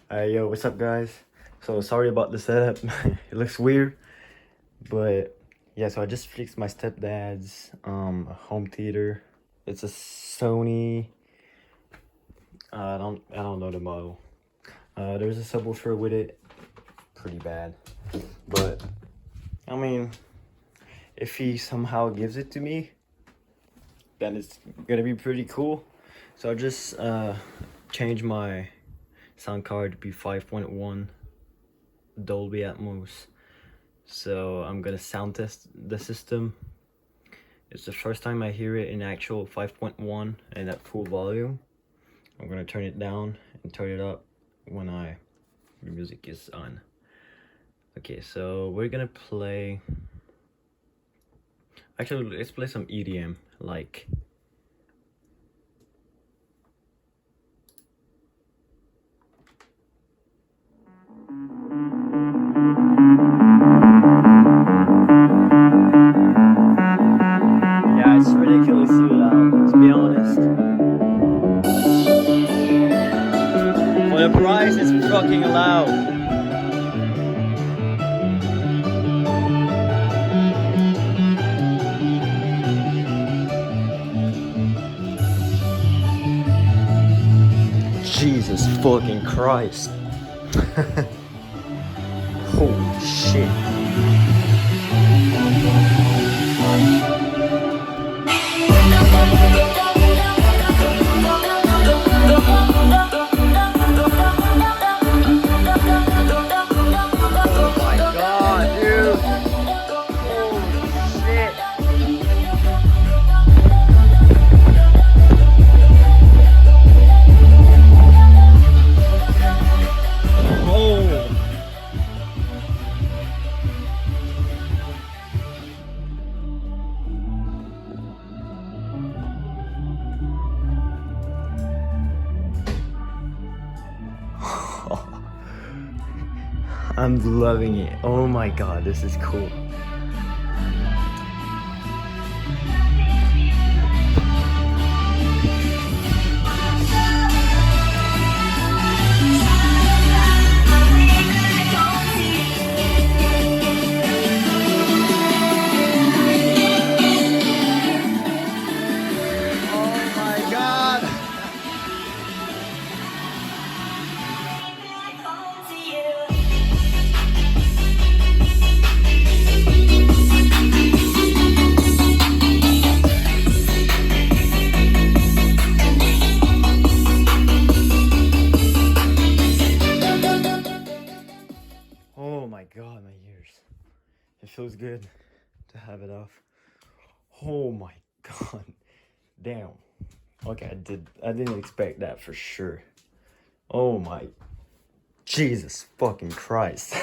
Yo, what's up, guys? So sorry about the setup. It looks weird, but yeah. So I just fixed my stepdad's home theater. It's a Sony. I don't know the model. There's a subwoofer with it. Pretty bad, but I mean, if he somehow gives it to me, then it's gonna be pretty cool. So I just changed my sound card to be 5.1 Dolby Atmos. So I'm gonna sound test the system. It's the first time I hear it in actual 5.1 and at full volume. I'm gonna turn it down and turn it up when the music is on. Okay, so we're gonna play. Actually, let's play some EDM, like. Yeah, it's ridiculously loud, to be honest. For the price, it's fucking loud. Jesus fucking Christ. Holy shit. I'm loving it. Oh my god, this is cool. Oh my god, my ears. It feels good to have it off. Oh my god. Damn. Okay, I didn't expect that for sure. Oh my Jesus fucking Christ.